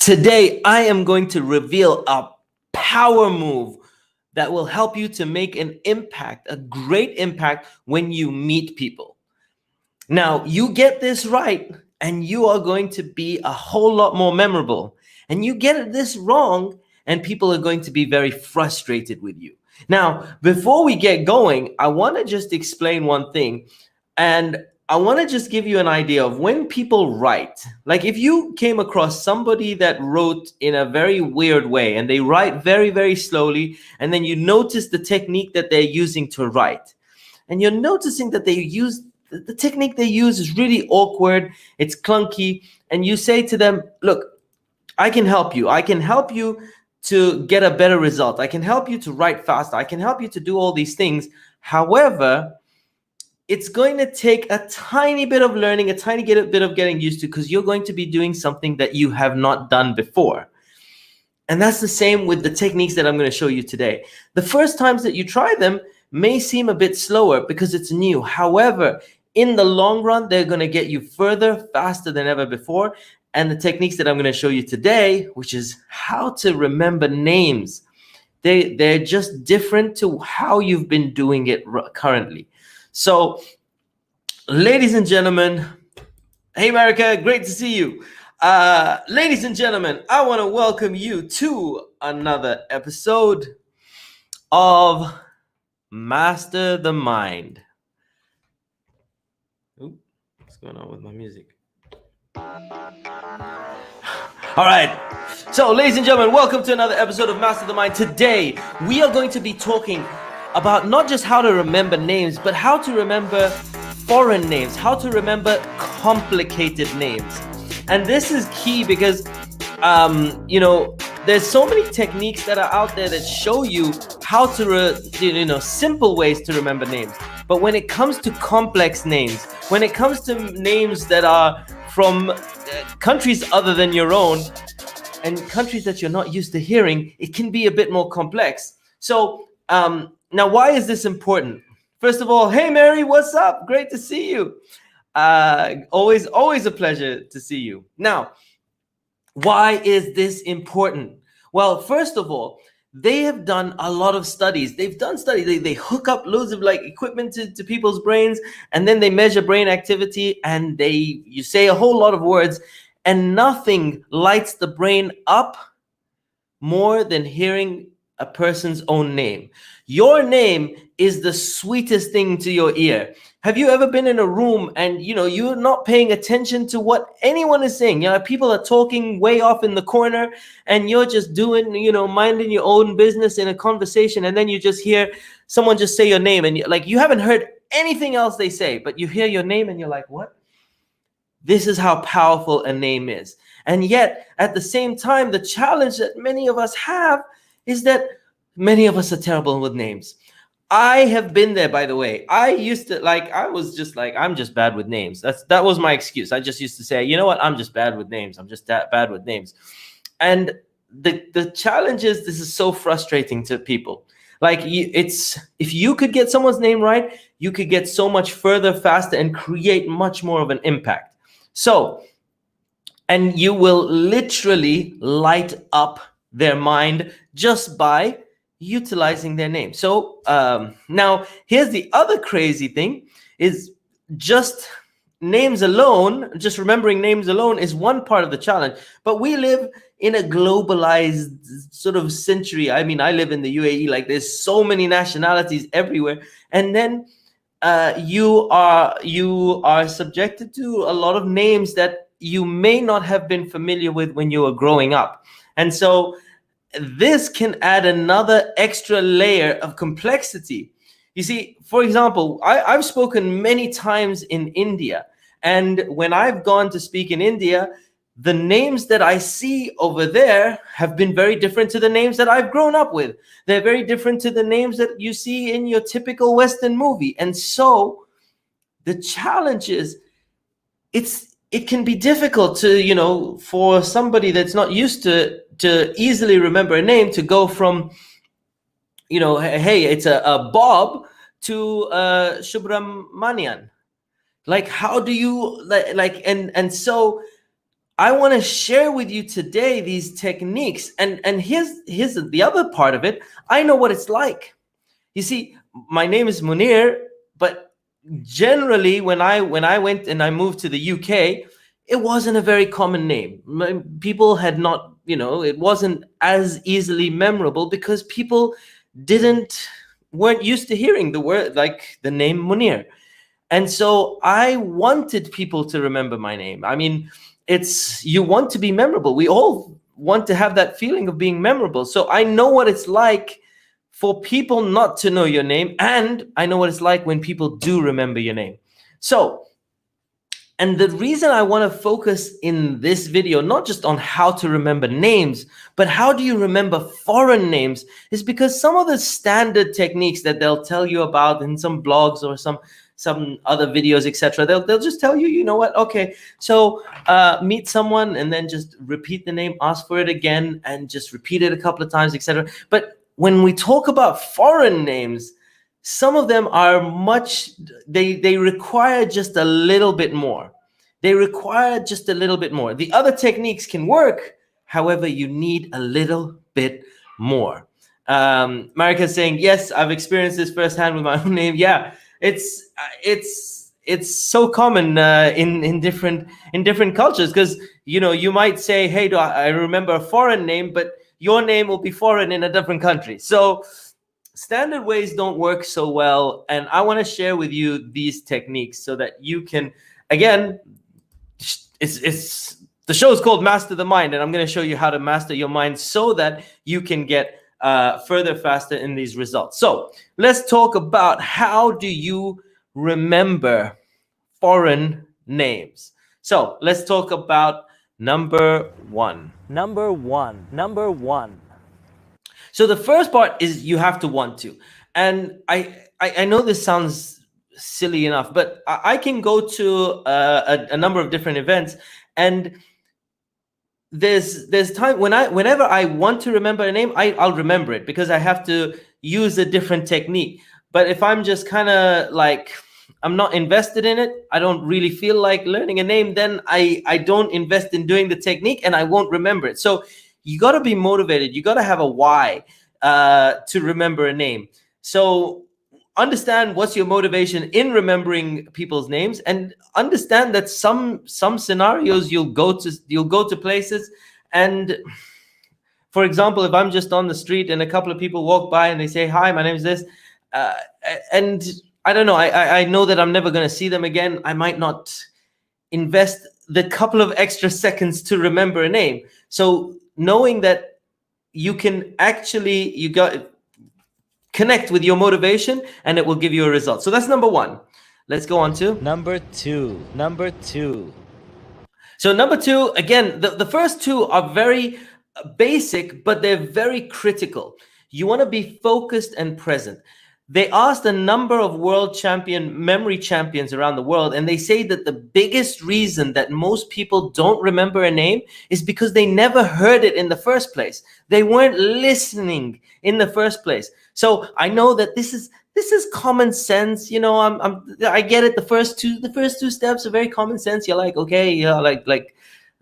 Today, I am going to reveal a power move that will help you to make an impact, a great impact when you meet people. Now, you get this right, and you are going to be a whole lot more memorable. And you get this wrong, and people are going to be very frustrated with you. Now, before we get going, I want to just explain one thing. And I want to just give you an idea of when people write. Like if you came across somebody that wrote in a very weird way and they write very, very slowly, and then you notice the technique that they're using to write. And you're noticing that the technique they use is really awkward, it's clunky, and you say to them, look, I can help you. I can help you to get a better result. I can help you to write faster. I can help you to do all these things. However, it's going to take a tiny bit of learning, a tiny bit of getting used to, because you're going to be doing something that you have not done before. And that's the same with the techniques that I'm going to show you today. The first times that you try them may seem a bit slower because it's new. However, in the long run, they're going to get you further, faster than ever before. And the techniques that I'm going to show you today, which is how to remember names, they're just different to how you've been doing it currently. So, ladies and gentlemen, hey America, great to see you. Ladies and gentlemen, I want to welcome you to another episode of Master the Mind. Ooh, what's going on with my music? All right. So, ladies and gentlemen, welcome to another episode of Master the Mind. Today, we are going to be talking about not just how to remember names, but how to remember foreign names, how to remember complicated names. And this is key because, there's so many techniques that are out there that show you how to, simple ways to remember names. But when it comes to complex names, when it comes to names that are from countries other than your own and countries that you're not used to hearing, it can be a bit more complex. So, now, why is this important? First of all, hey, Mary, what's up? Great to see you. Always a pleasure to see you. Now, why is this important? Well, first of all, they have done a lot of studies. They've done studies. They hook up loads of equipment to people's brains, and then they measure brain activity, and you say a whole lot of words, and nothing lights the brain up more than hearing a person's own name. Your name is the sweetest thing to your ear. Have you ever been in a room and you're not paying attention to what anyone is saying? People are talking way off in the corner and you're just doing, minding your own business in a conversation, and then you just hear someone just say your name and you haven't heard anything else they say, but you hear your name and you're like, what? This is how powerful a name is. And yet, at the same time, the challenge that many of us have is that many of us are terrible with names. I have been there, by the way. I used to I'm just bad with names. That was my excuse. I just used to say, you know what? I'm just bad with names. I'm just that bad with names. And the challenge is, this is so frustrating to people. If you could get someone's name right, you could get so much further, faster, and create much more of an impact. So, and you will literally light up their mind just by utilizing their name. So now here's the other crazy thing is just names alone, just remembering names alone is one part of the challenge. But we live in a globalized sort of century. I mean, I live in the UAE, there's so many nationalities everywhere. And then you are subjected to a lot of names that you may not have been familiar with when you were growing up. And so this can add another extra layer of complexity. You see, for example, I've spoken many times in India. And when I've gone to speak in India, the names that I see over there have been very different to the names that I've grown up with. They're very different to the names that you see in your typical Western movie. And so the challenge is, it can be difficult to, for somebody that's not used to easily remember a name, to go from, hey, it's a Bob to Subramanian. How do you and so I want to share with you today these techniques. And here's the other part of it. I know what it's like. You see, my name is Munir, but generally when I went and I moved to the UK, it wasn't a very common name. People had not, it wasn't as easily memorable because people weren't used to hearing the word, like the name Munir. And so I wanted people to remember my name. I mean, you want to be memorable. We all want to have that feeling of being memorable. So I know what it's like for people not to know your name, and I know what it's like when people do remember your name. So, and the reason I want to focus in this video, not just on how to remember names, but how do you remember foreign names, is because some of the standard techniques that they'll tell you about in some blogs or some other videos, etc., they'll just tell you, you know what, okay, so meet someone and then just repeat the name, ask for it again, and just repeat it a couple of times, etc. But when we talk about foreign names, some of them are they require just a little bit more. They require just a little bit more. The other techniques can work, however, you need a little bit more. Marika's saying, yes, I've experienced this firsthand with my own name. Yeah, it's so common in different cultures, because you might say, hey, I remember a foreign name, but your name will be foreign in a different country. So standard ways don't work so well, and I want to share with you these techniques so that you can, again, the show is called Master the Mind, and I'm going to show you how to master your mind so that you can get further faster in these results. So let's talk about how do you remember foreign names. So let's talk about number one. Number one. So the first part is you have to want to. And I know this sounds silly enough, but I can go to a number of different events, and there's time whenever I want to remember a name, I'll remember it because I have to use a different technique. But if I'm just kind of like, I'm not invested in it, I don't really feel like learning a name, then I don't invest in doing the technique and I won't remember it. So you got to be motivated. You got to have a why to remember a name. So understand what's your motivation in remembering people's names, and understand that some scenarios you'll go to places, and for example, if I'm just on the street and a couple of people walk by and they say, hi, my name is this, and I don't know, I know that I'm never going to see them again, I might not invest the couple of extra seconds to remember a name. So knowing that you can actually, connect with your motivation and it will give you a result. So that's number one. Let's go on to number two. So number two, again, the first two are very basic, but they're very critical. You want to be focused and present. They asked a number of world memory champions around the world, and they say that the biggest reason that most people don't remember a name is because they never heard it in the first place. They weren't listening in the first place. So I know that this is common sense. I get it. The first two steps are very common sense. You're like, okay, yeah, like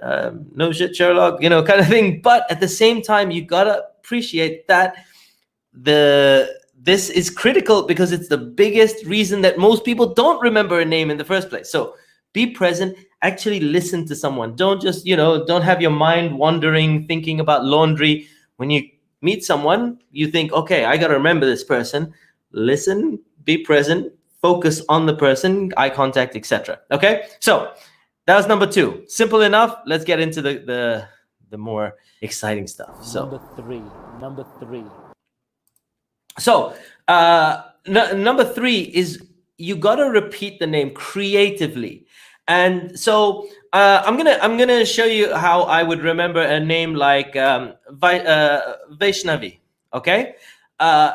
no shit, Sherlock, kind of thing. But at the same time, you gotta appreciate that this is critical because it's the biggest reason that most people don't remember a name in the first place. So be present, actually listen to someone. Don't just, don't have your mind wandering, thinking about laundry. When you meet someone, you think, okay, I got to remember this person. Listen, be present, focus on the person, eye contact, etc. Okay, so that was number two. Simple enough. Let's get into the more exciting stuff. So number three. So number three is you got to repeat the name creatively. And so I'm gonna show you how I would remember a name like Vaishnavi. Okay,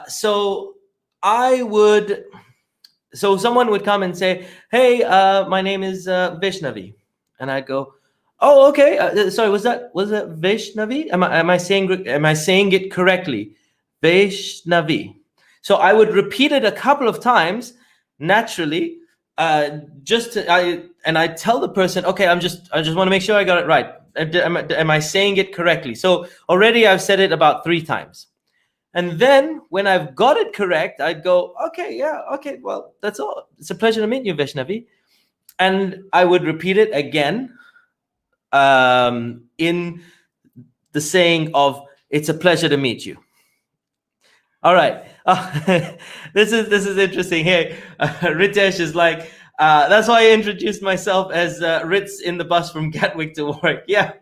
so someone would come and say, hey, my name is Vaishnavi, and I'd go, oh, okay, sorry, was that Vaishnavi? Am I saying it correctly? Vaishnavi. So I would repeat it a couple of times naturally, and I tell the person, okay, I just want to make sure I got it right. am I saying it correctly? So already I've said it about 3 times. And then when I've got it correct, I'd go, okay, yeah, okay, well, that's all. It's a pleasure to meet you, Vaishnavi. And I would repeat it again in the saying of, it's a pleasure to meet you. All right. This is interesting. Hey, Ritesh is like, that's why I introduced myself as Ritz in the bus from Gatwick to work. Yeah,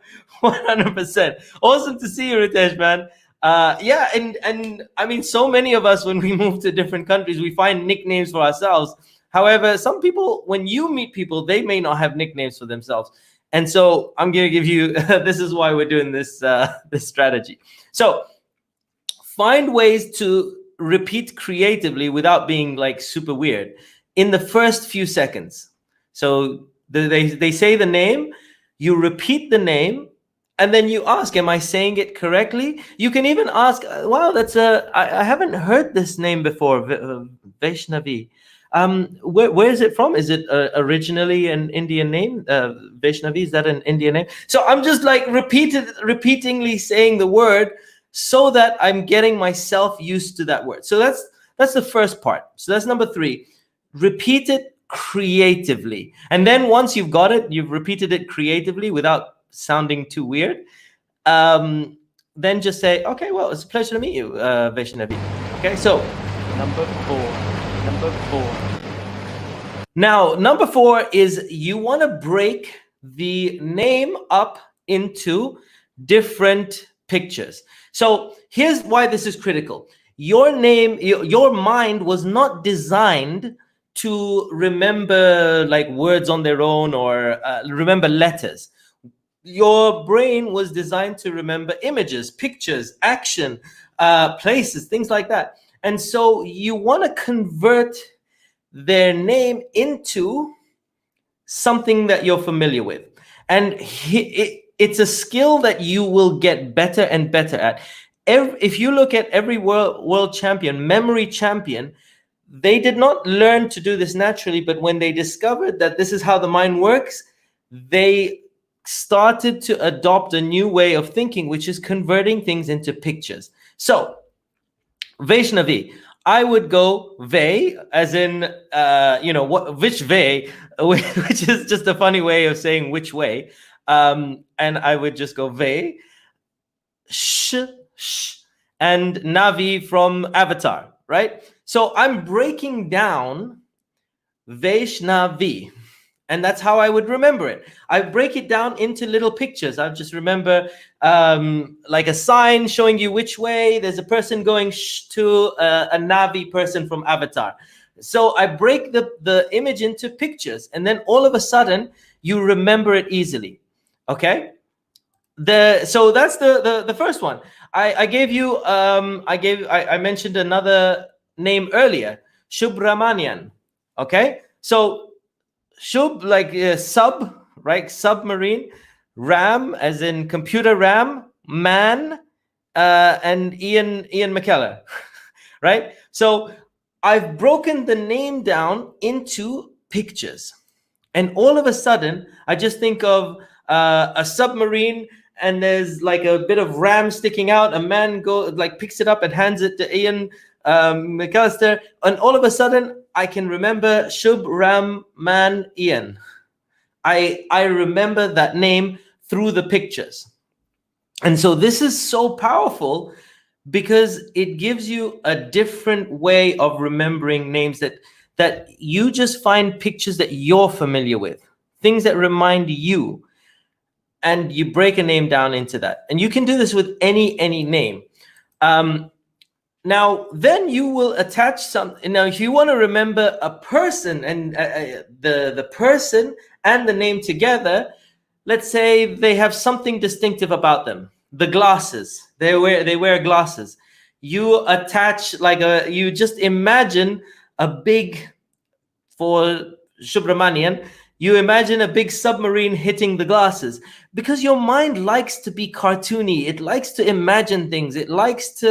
100%. Awesome to see you, Ritesh, man. Yeah, and I mean, so many of us, when we move to different countries, we find nicknames for ourselves. However, some people, when you meet people, they may not have nicknames for themselves. And so I'm going to give you, this is why we're doing this, this strategy. So find ways to repeat creatively without being like super weird in the first few seconds. So they say the name, you repeat the name, and then you ask, am I saying it correctly? You can even ask, wow, I haven't heard this name before, Vaishnavi. Where is it from? Is it originally an Indian name? Vaishnavi, is that an Indian name? So I'm just like repeatedly saying the word so that I'm getting myself used to that word. So that's the first part. So that's number 3. Repeat it creatively. And then once you've got it, you've repeated it creatively without sounding too weird. Then just say, okay, well, it's a pleasure to meet you, Vaishnavi. Okay, so number 4. Now, number 4 is you want to break the name up into different pictures. So here's why this is critical. Your name, your mind was not designed to remember like words on their own or remember letters. Your brain was designed to remember images, pictures, action, places, things like that. And so you want to convert their name into something that you're familiar with. And it's a skill that you will get better and better at. If you look at every world champion, memory champion, they did not learn to do this naturally, but when they discovered that this is how the mind works, they started to adopt a new way of thinking, which is converting things into pictures. So, Vaishnavi, I would go Ve, as in, which Ve, which is just a funny way of saying which way. And I would just go Ve, sh, and Navi from Avatar, right? So I'm breaking down Vaishnavi. And that's how I would remember it. I break it down into little pictures. I just remember like a sign showing you which way. There's a person going to a Navi person from Avatar. So I break the image into pictures. And then all of a sudden, you remember it easily. Okay? So that's the first one. I gave you, I mentioned another name earlier, Subramanian. Okay? So Shub, like sub, right? Submarine. RAM, as in computer RAM. Man, and Ian McKellar, right? So I've broken the name down into pictures. And all of a sudden, I just think of a submarine, and there's like a bit of RAM sticking out. A man picks it up and hands it to Ian McAllister, and all of a sudden I can remember Shub, Ram, Man, Ian. I remember that name through the pictures. And so this is so powerful because it gives you a different way of remembering names that you just find pictures that you're familiar with, things that remind you, and you break a name down into that. And you can do this with any name. Now, then you will attach something. Now, if you want to remember a person and the person and the name together, let's say they have something distinctive about them. The glasses, they wear glasses. You attach you just imagine a big, for Subramanian, you imagine a big submarine hitting the glasses, because your mind likes to be cartoony. It likes to imagine things. It likes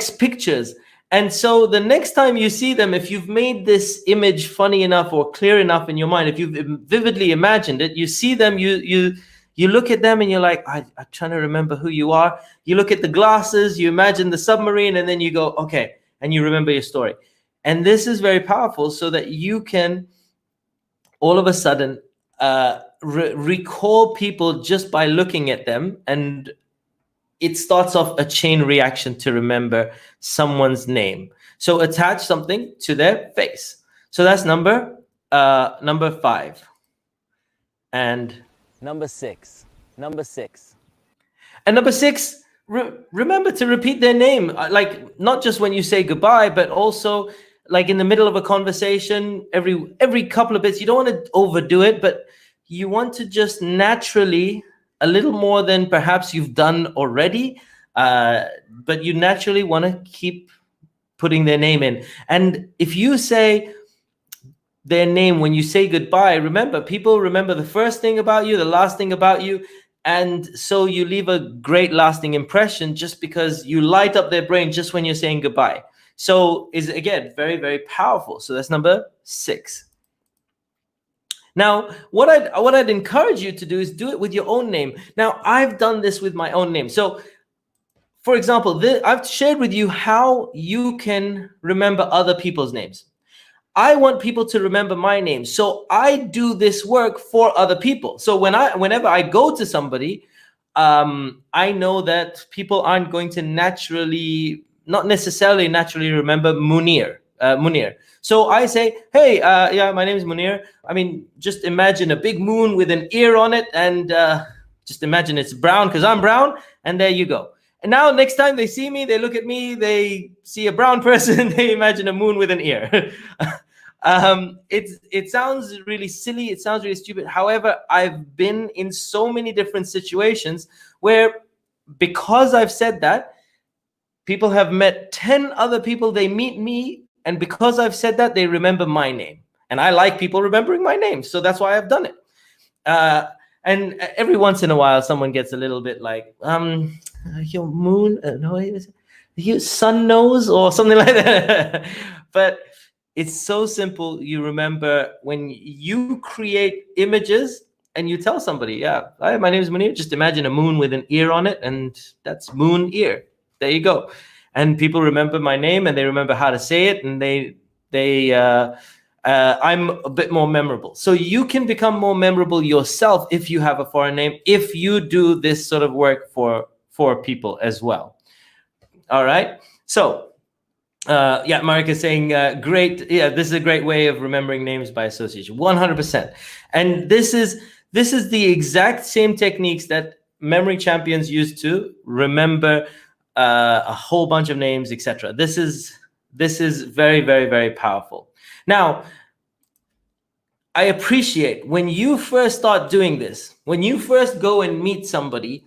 pictures. And so the next time you see them, if you've made this image funny enough or clear enough in your mind, if you've vividly imagined it, you see them, you look at them and you're like, I'm trying to remember who you are. You look at the glasses, you imagine the submarine, and then you go, okay, and you remember your story. And this is very powerful so that you can all of a sudden recall people just by looking at them, and it starts off a chain reaction to remember someone's name. So attach something to their face. So that's number 5. And number 6. And number 6, remember to repeat their name, like not just when you say goodbye, but also like in the middle of a conversation, every couple of bits. You don't want to overdo it, but you want to just naturally, a little more than perhaps you've done already, but you naturally want to keep putting their name in. And if you say their name when you say goodbye, remember, people remember the first thing about you, the last thing about you, and so you leave a great lasting impression just because you light up their brain just when you're saying goodbye. So is, again, very, very powerful. So that's number 6. Now, what I'd encourage you to do is do it with your own name. Now, I've done this with my own name. So, for example, I've shared with you how you can remember other people's names. I want people to remember my name. So I do this work for other people. So whenever I go to somebody, I know that people aren't going to not necessarily naturally remember Munir. So I say, hey, yeah, my name is Munir. I mean, just imagine a big moon with an ear on it, and just imagine it's brown because I'm brown, and there you go. And now next time they see me, they look at me, they see a brown person, they imagine a moon with an ear. It sounds really silly, it sounds really stupid. However, I've been in so many different situations where, because I've said that, people have met 10 other people, they meet me, and because I've said that, they remember my name. And I like people remembering my name, so that's why I've done it. And every once in a while, someone gets a little bit like, your moon, no, your sun knows, or something like that. But it's so simple. You remember when you create images and you tell somebody, yeah, hi, my name is Munir. Just imagine a moon with an ear on it, and that's moon ear. There you go. And people remember my name, and they remember how to say it, and I'm a bit more memorable. So you can become more memorable yourself if you have a foreign name, if you do this sort of work for people as well. All right. So yeah, Marika is saying great. Yeah, this is a great way of remembering names by association. 100%. And this is the exact same techniques that memory champions use to remember a whole bunch of names, etc. This is very, very, very powerful. Now, I appreciate when you first start doing this, when you first go and meet somebody,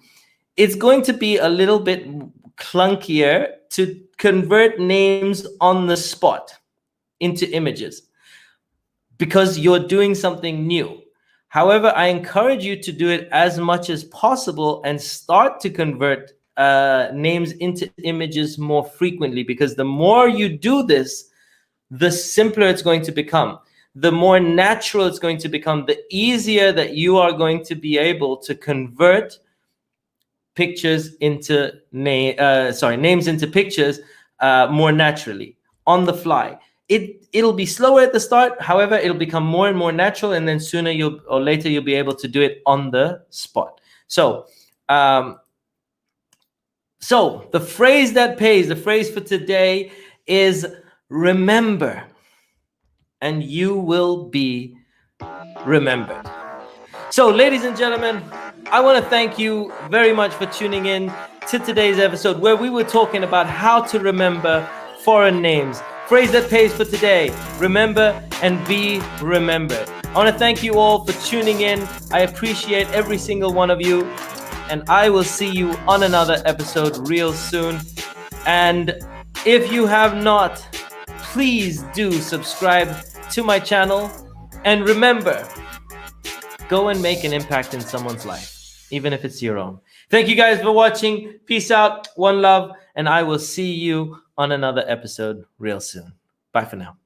it's going to be a little bit clunkier to convert names on the spot into images because you're doing something new. However, I encourage you to do it as much as possible and start to convert names into images more frequently, because the more you do this, the simpler it's going to become. The more natural it's going to become, the easier that you are going to be able to convert pictures into names into pictures more naturally on the fly. It'll be slower at the start, however, it'll become more and more natural, and then sooner or later you'll be able to do it on the spot. So the phrase that pays, the phrase for today is remember, and you will be remembered. So, ladies and gentlemen, I want to thank you very much for tuning in to today's episode, where we were talking about how to remember foreign names. Phrase that pays for today: remember and be remembered. I want to thank you all for tuning in. I appreciate every single one of you, and I will see you on another episode real soon. And if you have not, please do subscribe to my channel, and remember, go and make an impact in someone's life, even if it's your own. Thank you guys for watching. Peace out, one love, and I will see you on another episode real soon. Bye for now.